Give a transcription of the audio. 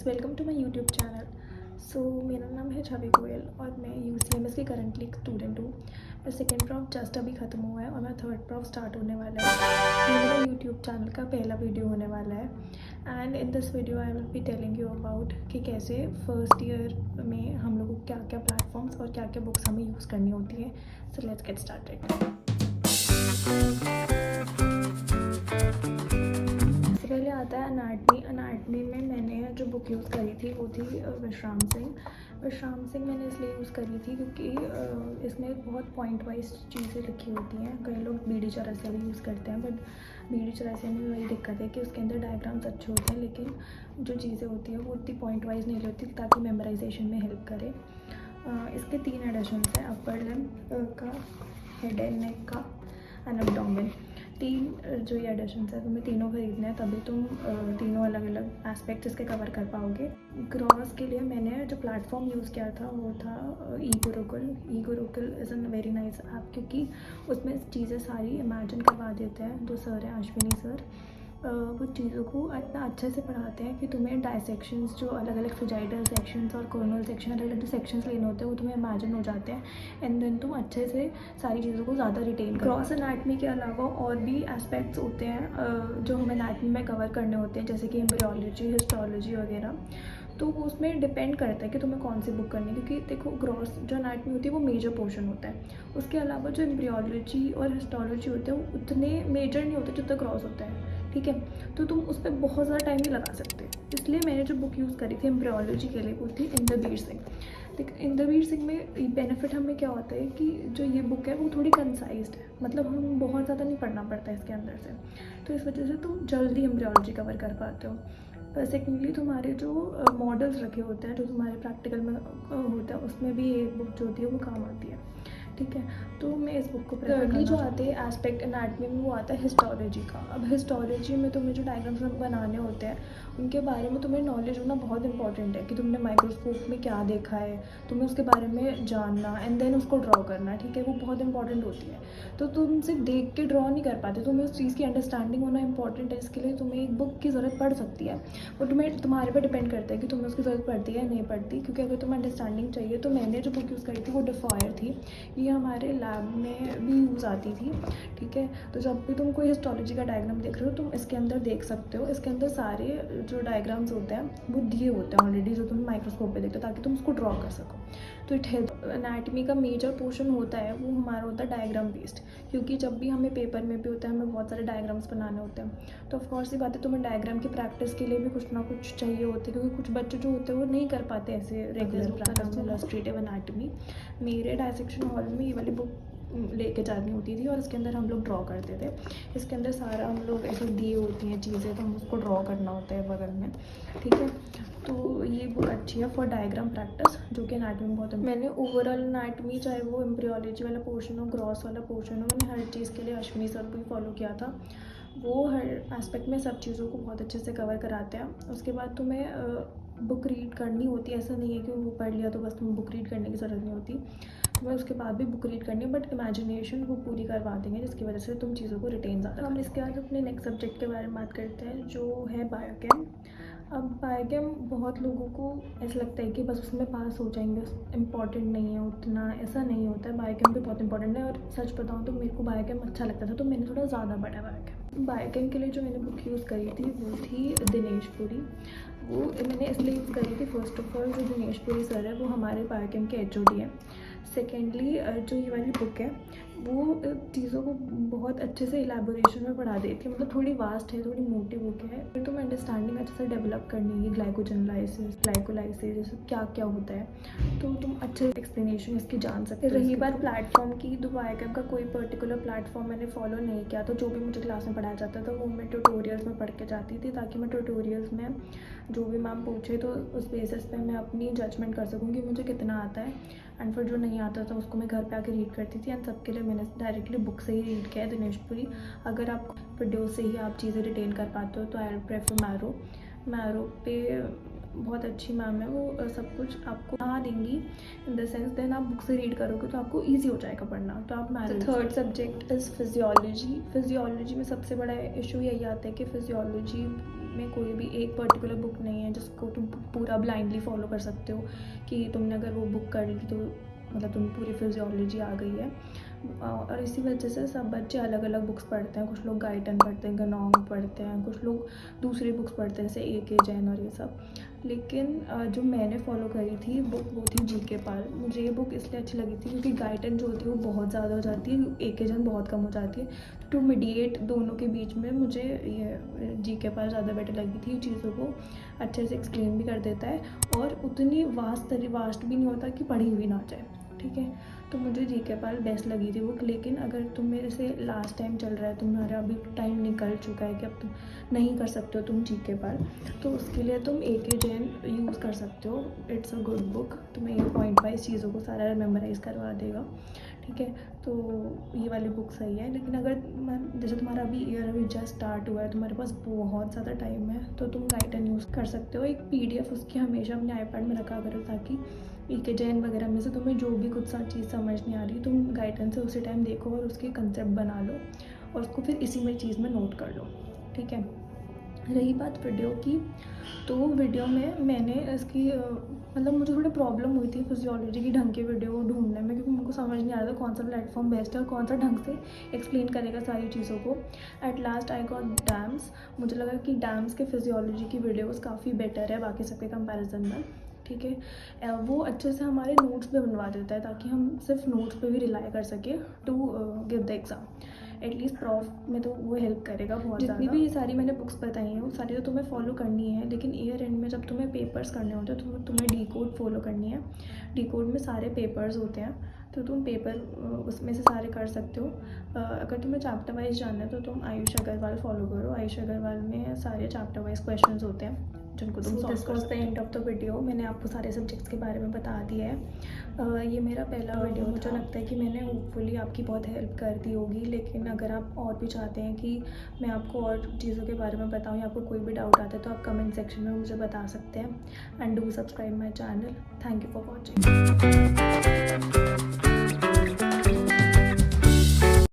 Welcome to my YouTube channel. मेरा नाम है छवि गोयल और मैं UCMS की करंटली एक स्टूडेंट हूँ। मेरा सेकेंड प्रॉफ जस्ट अभी ख़त्म हुआ है और मेरा थर्ड प्रॉफ स्टार्ट होने वाला है। ये मेरा यूट्यूब चैनल का पहला वीडियो होने वाला है and in this video I will be telling you about कि कैसे फर्स्ट ईयर में हम लोगों को क्या क्या प्लेटफॉर्म्स और क्या क्या बुक्स हमें यूज़ करनी होती है। So let's get started. पहले आता है अनाटमी में मैंने जो बुक यूज़ करी थी वो थी विश्राम सिंह मैंने इसलिए यूज़ करी थी क्योंकि इसमें बहुत पॉइंट वाइज चीज़ें लिखी होती हैं। कई लोग BD चौरसिया भी यूज़ करते हैं बट BD चौरसिया में वही दिक्कत है कि उसके अंदर डायग्राम्स अच्छे होते हैं लेकिन जो चीज़ें होती हैं वो उतनी पॉइंट वाइज नहीं होती ताकि मेमोराइजेशन में हेल्प करे। इसके 3 एडिशंस हैं, अपर लिम्ब का, हेड एंड नेक का एंड एब्डोमेन। 3 जो ये एडिशंस है तुम्हें तीनों खरीदना है तभी तुम तीनों अलग अलग एस्पेक्ट इसके कवर कर पाओगे। ग्रॉस के लिए मैंने जो प्लेटफॉर्म यूज़ किया था वो था ई-गुरुकुल is an very nice app क्योंकि उसमें चीज़ें सारी इमेजिन करवा देते हैं। जो सर हैं अश्विनी सर, वो चीज़ों को इतना अच्छे से पढ़ाते हैं कि तुम्हें डायसेक्शंस जो अलग अलग फिजाइडल सेक्शंस और कोर्नल सेक्शन अलग अलग जो सेक्शंस लेने होते हैं वो तुम्हें इमेजिन हो जाते हैं एंड देन तुम अच्छे से सारी चीज़ों को ज़्यादा रिटेन करो। क्रॉस एनाटमी के अलावा और भी एस्पेक्ट्स होते हैं जो हमें एनाटमी में कवर करने होते हैं, जैसे कि एम्ब्रियोलॉजी, हिस्टोलॉजी वगैरह। तो वो उसमें डिपेंड करता है कि तुम्हें कौन सी बुक करनी है क्योंकि देखो ग्रॉस जो एनाटमी होती है वो मेजर पोर्शन होता है। उसके अलावा जो एम्ब्रियोलॉजी और हिस्टोलॉजी होते हैं वो उतने मेजर नहीं होते जितना ग्रॉस होता है, ठीक है। तो तुम उस पर बहुत ज़्यादा टाइम नहीं लगा सकते, इसलिए मैंने जो बुक यूज़ करी थी एम्ब्रियोलॉजी के लिए वो थी इंद्रवीर सिंह। लेकिन इंद्रवीर सिंह में बेनिफिट हमें क्या होता है कि जो ये बुक है वो थोड़ी कंसाइज्ड है, मतलब हम बहुत ज़्यादा नहीं पढ़ना पड़ता है इसके अंदर से, तो इस वजह से तुम जल्दी एम्ब्रियोलॉजी कवर कर पाते हो। सेकेंडली तुम्हारे जो मॉडल्स रखे होते हैं जो तुम्हारे प्रैक्टिकल में होता है उसमें भी ये बुक जो होती है वो काम आती है, ठीक है। तो मैं इस बुक को थर्डली जो आते हैं एस्पेक्ट एनाटमी में वो आता है हिस्टोलॉजी का। अब हिस्टोलॉजी में तुम्हें जो डायग्राम्स बनाने होते हैं उनके बारे में तुम्हें नॉलेज होना बहुत इंपॉर्टेंट है कि तुमने माइक्रोस्कोप में क्या देखा है, तुम्हें उसके बारे में जानना एंड देन उसको ड्रॉ करना, ठीक है, वो बहुत इंपॉर्टेंट होती है। तो तुम सिर्फ देख के ड्रॉ नहीं कर पाते, तुम्हें उस चीज़ की अंडरस्टैंडिंग होना इंपॉर्टेंट है। इसके लिए तुम्हें एक बुक की ज़रूरत पड़ सकती है, वो तुम्हारे पर डिपेंड करता है कि तुम्हें उसकी ज़रूरत पड़ती है या नहीं पड़ती। क्योंकि अगर तुम्हें अंडरस्टैंडिंग चाहिए तो मैंने जो बुक यूज़ करी थी वो डिफायर थी, ये हमारे लैब में भी यूज़ आती थी, ठीक है। तो जब भी तुम कोई हिस्टोलॉजी का डायग्राम देख रहे हो तुम इसके अंदर देख सकते हो, इसके अंदर सारे जो डायग्राम्स होते हैं वो दिए होते हैं ऑलरेडी जो तुम माइक्रोस्कोप पे देखते हो ताकि तुम उसको ड्रॉ कर सको। तो इट हेल्प। एनाटमी का मेजर पोर्शन होता है वो हमारा होता है डायग्राम बेस्ड, क्योंकि जब भी हमें पेपर में भी होता है हमें बहुत सारे डायग्राम्स बनाने होते हैं। तो ऑफकोर्स ये बात है तुम्हें डायग्राम की प्रैक्टिस के लिए भी कुछ ना कुछ चाहिए होती है क्योंकि कुछ बच्चे जो होते हैं वो नहीं कर पाते ऐसे रेगुलर प्रैक्टिस। इलस्ट्रेटिव एनाटमी मेरे डायसेक्शन हॉल में ये वाली बुक लेके जानी होती थी और इसके अंदर हम लोग ड्रॉ करते थे। इसके अंदर सारा हम लोग ऐसे दिए होती हैं चीज़ें तो हम उसको ड्रॉ करना होता है बगल में, ठीक है। तो ये बुक अच्छी है फॉर डायग्राम प्रैक्टिस जो कि एनाटमी में बहुत है। मैंने ओवरऑल एनाटमी चाहे वो एम्ब्रियोलॉजी वाला पोर्शन हो, ग्रॉस वाला पोर्शन हो, मैंने हर चीज़ के लिए अश्विनी सर को ही फॉलो किया था। वो हर एस्पेक्ट में सब चीज़ों को बहुत अच्छे से कवर कराते हैं। उसके बाद तुम्हें बुक रीड करनी होती है, ऐसा नहीं है कि वो पढ़ लिया तो बस तुम्हें बुक रीड करने की ज़रूरत नहीं होती, तुम्हें उसके बाद भी बुक रीड करनी है बट इमेजिनेशन वो पूरी करवा देंगे जिसकी वजह से तुम चीज़ों को रिटेन ज़्यादा। हम इसके बाद अपने नेक्स्ट सब्जेक्ट के बारे में बात करते हैं जो है बायोकेम। अब बायोकेम बहुत लोगों को ऐसा लगता है कि बस उसमें पास हो जाएंगे, इम्पॉर्टेंट नहीं है उतना, ऐसा नहीं होता है। बायोकेम भी बहुत इंपॉर्टेंट है और सच बताऊँ तो मेरे को बायोकेम अच्छा लगता था तो मैंने थोड़ा ज़्यादा पढ़ा बायोकेम। बायोकेम के लिए जो मैंने बुक यूज़ करी थी वो थी दिनेश पुरी। वो मैंने इसलिए यूज़ करी थी, फर्स्ट ऑफ ऑल जो दिनेश पुरी सर है वो हमारे बायोकेम के HOD हैं। सेकेंडली जो ये वाली बुक है वो चीज़ों को बहुत अच्छे से इलेबोरेशन में पढ़ा देती है, मतलब थोड़ी वास्ट है, थोड़ी मोटी बुक है। फिर तुम्हें अंडरस्टैंडिंग अच्छे से डेवलप करनी है, ग्लाइकोजनलाइसिस, ग्लाइकोलाइसिस, ये सब क्या क्या होता है तो तुम अच्छे एक्सप्लेनेशन इसकी जान सकते हो। रही बात प्लेटफॉर्म की, तो बायोकेम का कोई पर्टिकुलर प्लेटफॉर्म मैंने फॉलो नहीं किया, तो जो भी मुझे क्लास में पढ़ाया जाता था वो मैं ट्यूटोरियल्स में पढ़ के जाती थी ताकि मैं ट्यूटोरियल्स में जो भी मैम पूछे तो उस बेसिस पे मैं अपनी जजमेंट कर सकूँ कि मुझे कितना आता है एंड फिर जो नहीं आता था उसको मैं घर पे आके रीड करती थी एंड सबके लिए मैंने डायरेक्टली बुक से ही रीड किया है दिनेश पुरी। अगर आप वीडियो से ही आप चीज़ें रिटेन कर पाते हो तो आई प्रेफर मैरो पे बहुत अच्छी मैम है, वो सब कुछ आपको बता देंगी इन द सेंस देन आप बुक से रीड करोगे तो आपको ईजी हो जाएगा पढ़ना। तो आप marrow. Third subject is physiology में सबसे बड़ा इशू यही आता है कि फिजियोलॉजी में कोई भी एक पर्टिकुलर बुक नहीं है जिसको तुम पूरा ब्लाइंडली फॉलो कर सकते हो कि तुमने अगर वो बुक कर ली तो मतलब तुम पूरी फिजियोलॉजी आ गई है। और इसी वजह से सब बच्चे अलग अलग बुक्स पढ़ते हैं। कुछ लोग गाइटन पढ़ते हैं, गनोंग पढ़ते हैं, कुछ लोग दूसरी बुक्स पढ़ते हैं जैसे ए.के. जैन और ये सब। लेकिन जो मैंने फॉलो करी थी बुक वो थी जी.के. पाल। मुझे ये बुक इसलिए अच्छी लगी थी क्योंकि गाइटन जो होती है वो बहुत ज़्यादा हो जाती है, ए.के. जैन बहुत कम हो जाती है। टू मीडिएट दोनों के बीच में मुझे ये जी.के. पाल ज़्यादा बेटर लगी थी। चीज़ों को अच्छे से एक्सप्लेन भी कर देता है और उतनी वास्ट भी नहीं होता कि पढ़ी हुई ना जाए, ठीक है। तो मुझे जी.के. पाल बेस्ट लगी थी बुक। लेकिन अगर तुम मेरे से लास्ट टाइम चल रहा है, तुम्हारा अभी टाइम निकल चुका है कि अब तुम नहीं कर सकते हो तुम जी.के. पाल, तो उसके लिए तुम ए.के. जैन यूज़ कर सकते हो। It's a good book. तुम्हें ये पॉइंट वाइज चीज़ों को सारा मेमोराइज़ करवा देगा, ठीक है। तो ये वाली बुक सही है। लेकिन अगर जैसे तुम्हारा अभी ईयर अभी जस्ट स्टार्ट हुआ है, तुम्हारे पास बहुत ज़्यादा टाइम है, तो तुम गाइडन यूज़ कर सकते हो। एक PDF उसकी हमेशा अपने आईपैड में रखा करो ताकि ए.के. जैन वगैरह में से तुम्हें जो भी कुछ सा चीज़ समझ नहीं आ रही तुम गाइडन से उसी टाइम देखो और उसके कंसेप्ट बना लो और उसको फिर इसी में चीज़ में नोट कर लो, ठीक है। रही बात वीडियो की, तो वीडियो में मैंने इसकी मतलब मुझे थोड़ी प्रॉब्लम हुई थी फिजियोलॉजी की ढंग की वीडियो ढूंढने में, क्योंकि मुझको समझ नहीं आ रहा था कौन सा प्लेटफॉर्म बेस्ट है और कौन सा ढंग से एक्सप्लेन करेगा सारी चीज़ों को। At last I got dams. मुझे लगा कि डैम्स के फिजियोलॉजी की वीडियोज़ काफ़ी बेटर है बाकी सबके कंपेरिजन में, ठीक है। वो अच्छे से हमारे नोट्स पे बनवा देता है ताकि हम सिर्फ नोट्स पे भी रिलाई कर सकें to give the exam. At least prof में तो वो हेल्प करेगा बहुत ज़्यादा। जितनी भी ये सारी मैंने बुक्स बताई हैं वो सारी तो तुम्हें फॉलो करनी है, लेकिन ईयर एंड में जब तुम्हें पेपर्स करने होते हैं तो तुम्हें डी कोड फॉलो करनी है। डी कोड में सारे पेपर्स होते हैं तो तुम पेपर उसमें से सारे कर सकते हो। अगर तुम्हें चैप्टर वाइज जानना है तो तुम आयुष अग्रवाल फॉलो करो। आयुष अग्रवाल में सारे चैप्टर वाइज क्वेश्चन होते हैं जिनको तुम सॉल्व कर सकते हो। एंड ऑफ द वीडियो मैंने आपको सारे सब्जेक्ट्स के बारे में बता दिया है। ये मेरा पहला वीडियो, मुझे लगता है कि मैंने होपफुली आपकी बहुत हेल्प कर दी होगी। लेकिन अगर आप और भी चाहते हैं कि मैं आपको और चीज़ों के बारे में बताऊं या आपको कोई भी डाउट आता है तो आप कमेंट सेक्शन में मुझे बता सकते हैं। And do subscribe my channel. Thank you for watching.